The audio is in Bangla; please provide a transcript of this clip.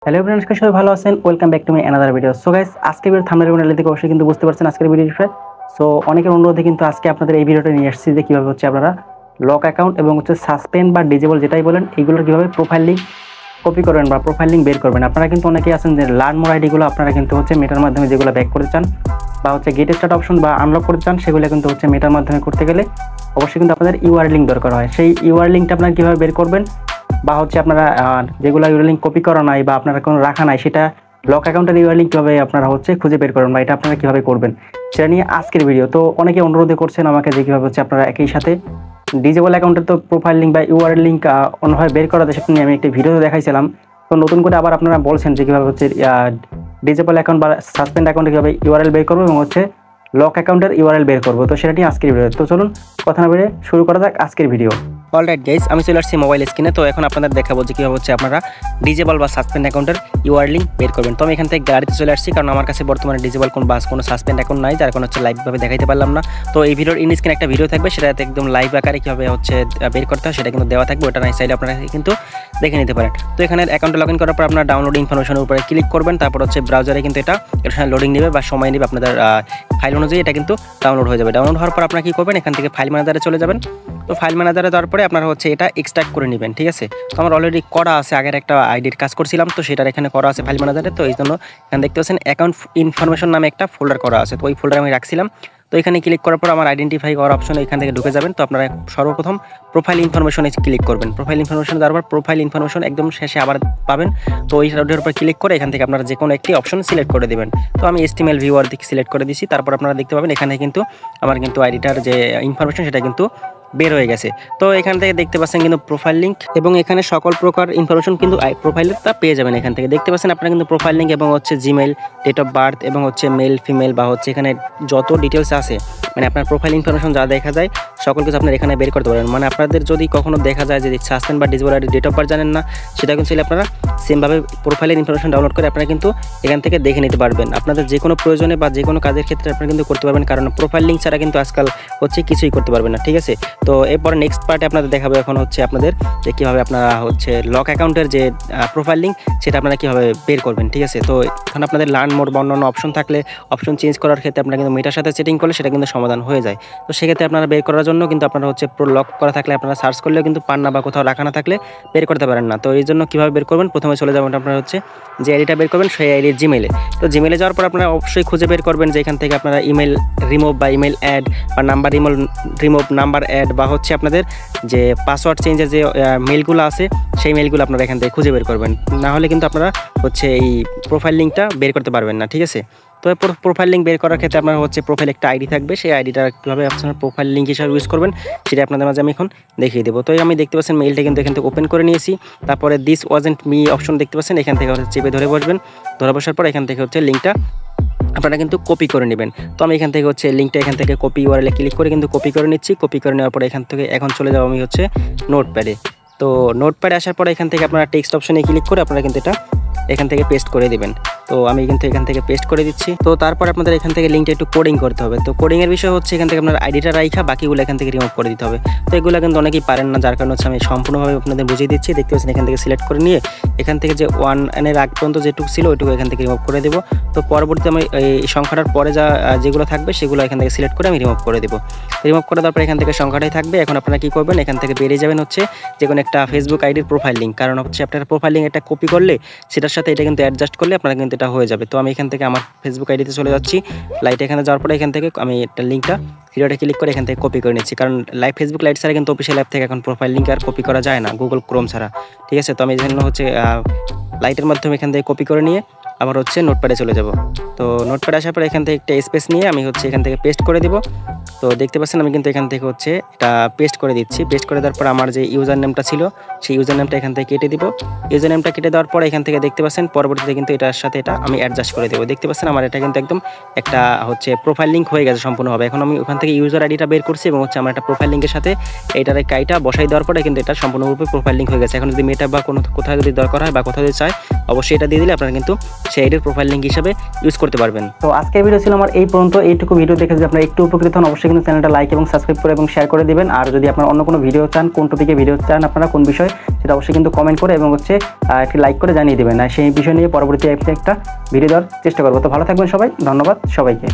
হ্যালো फ्रेंड्स, সবাই ভালো আছেন। Welcome back to my another video. So guys, আজকের ভিডিও থাম্বনেল এবং টাইটেল থেকে অবশ্যই কিন্তু বুঝতে পারছেন আজকের ভিডিওর বিষয়। সো অনেকের অনুরোধে কিন্তু আজকে আপনাদের এই ভিডিওটা নিয়ে আসছি যে কিভাবে হচ্ছে আপনারা লক অ্যাকাউন্ট এবং হচ্ছে সাসপেন্ড বা ডিজেবল যেটাই বলেন এইগুলোর কিভাবে প্রোফাইল লিংক কপি করবেন বা প্রোফাইল লিংক বের করবেন। আপনারা কিন্তু অনেকেই আছেন যে লার্ন মোর আইডিগুলো আপনারা কিন্তু হচ্ছে মেটার মাধ্যমে যেগুলো ব্যাক করতে চান বা হচ্ছে গেট স্টার্ট অপশন বা আনলক করতে চান, সেগুলো কিন্তু হচ্ছে মেটার মাধ্যমে করতে গেলে অবশ্যই কিন্তু আপনাদের ইউআর লিংক দরকার হয়। সেই ইউআর লিংকটা আপনারা কীভাবে বের করবেন বা হচ্ছে আপনারা যেগুলো ইউআর লিংক কপি করা নাই বা আপনারা কোনো রাখা নাই সেটা লক অ্যাকাউন্টের ইউআর লিংক কীভাবে আপনারা হচ্ছে খুঁজে বের করবেন বা এটা আপনারা কীভাবে করবেন সেটা নিয়ে আজকের ভিডিও। তো অনেকে অনুরোধ করছেন আমাকে যে কীভাবে হচ্ছে আপনারা একই সাথে ডিজেবল অ্যাকাউন্টের তো প্রোফাইল লিঙ্ক বা ইউআর লিঙ্ক অন্যভাবে বের করা যায়, সেটা নিয়ে আমি একটি ভিডিও দেখাইছিলাম। তো নতুন করে আবার আপনারা বলছেন যে কীভাবে হচ্ছে ডিজেবল অ্যাকাউন্ট বা সাসপেন্ড অ্যাকাউন্টে কীভাবে ইউআরএল বের করবো এবং হচ্ছে লক অ্যাকাউন্টের ইউআরএল বের করবো। তো সেটা নিয়ে আজকের ভিডিও। তো চলুন কথা না বেড়ে শুরু করা যাক আজকের ভিডিও। অলরাইট গাইস, আমি চলে আসছি মোবাইল স্ক্রিনে। তো এখন আপনাদের দেখাবো যে কীভাবে হচ্ছে আপনারা ডিজেবল বা সাসপেন্ড অ্যাকাউন্টের ইউআর লিঙ্ক বের করবেন। তো আমি এখান থেকে গাড়িতে চলে আসছি, কারণ আমার কাছে বর্তমানে ডিজেবল কোনো সাসপেন্ড অ্যাকাউন্ট নাই, যার কোনো হচ্ছে লাইভভাবে দেখাইতে পারলাম না। তো এই ভিডিওর ইন স্ক্রিনে একটা ভিডিও থাকবে, সেটাতে একদম লাইভ আকারে কীভাবে হচ্ছে বের করতে হয় সেটা কিন্তু দেওয়া থাকবে, ওটা নাই চাইলে আপনারা কিন্তু দেখে নিতে পারেন। তো এখানে অ্যাকাউন্টে লগ ইন করার পর আপনার ডাউনলোড ইনফরমেশনের উপরে ক্লিক করবেন, তারপর হচ্ছে ব্রাউজারে কিন্তু এটা লোডিং নেবে বা সময় নেবে আপনাদের ফাইল অনুযায়ী, এটা কিন্তু ডাউনলোড হয়ে যাবে। ডাউনলোড হওয়ার পর আপনারা কী করবেন, এখান থেকে ফাইল ম্যানেজারে চলে যাবেন। তো ফাইল ম্যানেজারে যাওয়ার পরে আপনারা হচ্ছে এটা এক্সট্রাক্ট করে নেবেন, ঠিক আছে। তো আমার অলরেডি করা আছে, আগের একটা আইডির কাজ করছিলাম, তো সেটার এখানে করা আছে ফাইল ম্যানেজারে। তো এই জন্য এখানে দেখতে পাচ্ছেন অ্যাকাউন্ট ইনফরমেশন নামে একটা ফোল্ডার করা আছে, তো ওই ফোল্ডার আমি রাখছিলাম। তো এখানে ক্লিক করার পর আমার আইডেন্টিফাই করার অপশনে এখান থেকে ঢুকে যাবেন। তো আপনারা সর্বপ্রথম প্রোফাইল ইনফরমেশনে ক্লিক করবেন। প্রোফাইল ইনফরমেশন দেওয়ার পর প্রোফাইল ইনফরমেশন একদম শেষে আবার পাবেন। তো ওই রাউডের উপর ক্লিক করে এখান থেকে আপনারা যে কোনো একটি অপশন সিলেক্ট করে দেবেন। তো আমি HTML ভিউয়ার দিকে সিলেক্ট করে দিচ্ছি। তারপর আপনারা দেখতে পাবেন এখানে কিন্তু আমার কিন্তু আইডিটার যে ইনফরমেশন সেটা কিন্তু বের হয়ে গেছে। তো এখান থেকে দেখতে পাচ্ছেন কিন্তু প্রোফাইল লিঙ্ক এবং এখানে সকল প্রকার ইনফরমেশন কিন্তু প্রোফাইলের তা পেয়ে যাবেন। এখান থেকে দেখতে পাচ্ছেন আপনারা কিন্তু প্রোফাইল লিঙ্ক এবং হচ্ছে জিমেল, ডেট অফ বার্থ এবং হচ্ছে মেল ফিমেল বা হচ্ছে এখানে যত ডিটেলস আছে, মানে আপনার প্রোফাইল ইনফরমেশন যা দেখা যায় সকল কিছু আপনারা এখানে বের করতে পারেন। মানে আপনাদের যদি কখনো দেখা যায় যে সাসপেন্ড বা ডিজেবল ডেট অফ বার্থ জানেন না, সেটা কিন্তু আপনারা সেমভাবে প্রোফাইলের ইনফরমেশন ডাউনলোড করে আপনারা কিন্তু এখান থেকে দেখে নিতে পারবেন। আপনাদের যে কোনো প্রয়োজনে বা যে কোনো কাজের ক্ষেত্রে আপনারা কিন্তু করতে পারবেন, কারণ প্রোফাইল লিঙ্ক ছাড়া কিন্তু আজকাল হচ্ছে কিছুই করতে পারবেন না, ঠিক আছে। তো এরপরে নেক্সট পার্টে আপনাদের দেখাবো এখন হচ্ছে আপনাদের যে কীভাবে আপনারা হচ্ছে লক অ্যাকাউন্টের যে প্রোফাইল লিঙ্ক সেটা আপনারা কীভাবে বের করবেন, ঠিক আছে। তো এখন আপনাদের লার্ন মোড বা অন্যান্য অপশন থাকলে অপশন চেঞ্জ করার ক্ষেত্রে আপনারা কিন্তু মেটার সাথে সেটিং করলে সেটা কিন্তু সমাধান হয়ে যায়। তো সেক্ষেত্রে আপনারা বের করার জন্য কিন্তু আপনারা হচ্ছে লক করা থাকলে আপনারা সার্চ করলেও কিন্তু পান না বা কোথাও রাখা না থাকলে বের করতে পারেন না। তো এই জন্য কীভাবে বের করবেন, প্রথমে চলে যাবেন আপনারা হচ্ছে যে আইডিটা বের করবেন সেই আইডির জিমেলে। তো জিমেলে যাওয়ার পর আপনারা অবশ্যই খুঁজে বের করবেন যে এখান থেকে আপনারা ইমেল রিমুভ বা ইমেল অ্যাড বা নাম্বার রিমুভ নাম্বার অ্যাড বা হচ্ছে আপনাদের যে পাসওয়ার্ড চেঞ্জের যে মেলগুলো আছে সেই মেলগুলো আপনারা এখান থেকে খুঁজে বের করবেন, না হলে কিন্তু আপনারা হচ্ছে এই প্রোফাইল লিঙ্কটা বের করতে পারবেন না, ঠিক আছে। তো প্রোফাইল লিঙ্ক বের করার ক্ষেত্রে আপনার হচ্ছে প্রোফাইল একটা আইডি থাকবে, সেই আইডিটা কীভাবে আপনার প্রোফাইল লিঙ্ক হিসাবে ইউজ করবেন সেটা আপনাদের মাঝে আমি এখন দেখিয়ে দেবো। তো আমি দেখতে পাচ্ছেন মেইলটা কিন্তু এখান থেকে ওপেন করে নিয়েছি। তারপরে দিস ওয়াজন্ট মি অপশন দেখতে পাচ্ছেন, এখান থেকে হচ্ছে চেপে ধরে বসবেন। ধরে বসার পর এখান থেকে হচ্ছে লিঙ্কটা আপনারা কিন্তু কপি করে নেবেন। তো আমি এখান থেকে হচ্ছে লিঙ্কটা এখান থেকে কপি ইউআরএলে ক্লিক করে কিন্তু কপি করে নিচ্ছি। কপি করে নেওয়ার পরে এখান থেকে এখন চলে যাবো আমি হচ্ছে নোটপ্যাডে। তো নোটপ্যাডে আসার পরে এখান থেকে আপনারা টেক্সট অপশনে ক্লিক করে আপনারা কিন্তু এটা এখান থেকে পেস্ট করে দিবেন। তো আমি কিন্তু এখান থেকে পেস্ট করে দিচ্ছি। তো তারপর আপনাদের এখান থেকে লিঙ্কটা একটু কোডিং করতে হবে। তো কোডিংয়ের বিষয় হচ্ছে এখান থেকে আপনার আইডিটা রাখা বাকিগুলো এখান থেকে রিমুভ করে দিতে হবে। তো এগুলো কিন্তু অনেকেই পারেন না, যার কারণে হচ্ছে আমি সম্পূর্ণভাবে আপনাদের বুঝিয়ে দিচ্ছি। দেখতে পাচ্ছেন এখান থেকে সিলেক্ট করে নিয়ে এখান থেকে যে 1 আগ পর্যন্ত যেটুকু ছিল ওইটুকু এখান থেকে রিমুভ করে দেবো। তো পরবর্তীতে আমি এই সংখ্যাটার পরে যেগুলো থাকবে সেগুলো এখান থেকে সিলেক্ট করে আমি রিমুভ করে দেবো। রিমুভ করে দেওয়ার পর এখান থেকে সংখ্যাটাই থাকবে। এখন আপনারা কী করবেন, এখান থেকে বেরিয়ে যাবেন হচ্ছে যে কোনো একটা ফেসবুক আইডির প্রোফাইল লিঙ্ক, কারণ হচ্ছে আপনার প্রোফাইল লিঙ্ক একটা কপি করলে সেটার সাথে এটা কিন্তু অ্যাডজাস্ট করলে আপনারা কিন্তু এটা হয়ে যাবে। তো আমি এখান থেকে আমার ফেসবুক আইডিতে চলে যাচ্ছি। লাইট এখানে যাওয়ার পরে এখান থেকে আমি একটা লিঙ্কটা ভিডিওটা ক্লিক করে এখান থেকে কপি করে নিচ্ছি, কারণ লাইভ ফেসবুক লাইট ছাড়া কিন্তু অফিসিয়াল অ্যাপ থেকে এখন প্রোফাইল লিঙ্ক আর কপি করা যায় না গুগল ক্রোম ছাড়া, ঠিক আছে। তো আমি এই জন্য হচ্ছে লাইটের মাধ্যমে এখান থেকে কপি করে নিয়ে আবার হচ্ছে নোটপ্যাডে চলে যাব। তো নোটপ্যাডে আসার পরে এখান থেকে একটা স্পেস নিয়ে আমি হচ্ছে এখান থেকে পেস্ট করে দিব। তো দেখতে পাচ্ছেন আমি কিন্তু এখান থেকে হচ্ছে এটা পেস্ট করে দিচ্ছি। পেস্ট করে দেওয়ার পর আমার যে ইউজার নেমটা ছিল সেই ইউজার নেমটা এখান থেকে কেটে দিব। ইউজার নেমটা কেটে দেওয়ার পর এখান থেকে দেখতে পাচ্ছেন পরবর্তীতে কিন্তু এটার সাথে এটা আমি অ্যাডজাস্ট করে দেবো। দেখতে পাচ্ছেন আমার এটা কিন্তু একদম একটা হচ্ছে প্রোফাইল লিঙ্ক হয়ে গেছে সম্পূর্ণভাবে। এখন আমি ওখান থেকে ইউজার আইডিটা বের করছি এবং হচ্ছে আমার একটা প্রোফাইল লিঙ্কের সাথে এইটার কাইটা বসাই দেওয়ার পরে কিন্তু এটা সম্পূর্ণরূপে প্রোফাইল লিঙ্ক হয়ে গেছে। এখন যদি মেটা বা কোথাও যদি দরকার হয় বা কোথাও যদি চায় অবশ্যই এটা দিয়ে দিলে আপনারা কিন্তু সেই আইডির প্রোফাইল লিঙ্ক হিসেবে ইউজ করতে পারবেন। তো আজকের ভিডিও ছিল আমার এই পর্যন্ত। এইটুকু ভিডিও দেখে যদি আপনারা একটু উপকৃত হন অবশ্যই কিন্তু চ্যানেলটা লাইক এবং সাবস্ক্রাইব করে এবং শেয়ার করে দিবেন। আর যদি আপনারা অন্য কোনো ভিডিও চান, কোন টপিকে ভিডিও চান, আপনারা কোন বিষয়, সেটা অবশ্যই কিন্তু কমেন্ট করে এবং হচ্ছে একটি লাইক করে জানিয়ে দেবেন। আর সেই বিষয় নিয়ে পরবর্তী একটা ভিডিও দেওয়ার চেষ্টা করবো। তো ভালো থাকবেন সবাই, ধন্যবাদ সবাইকে।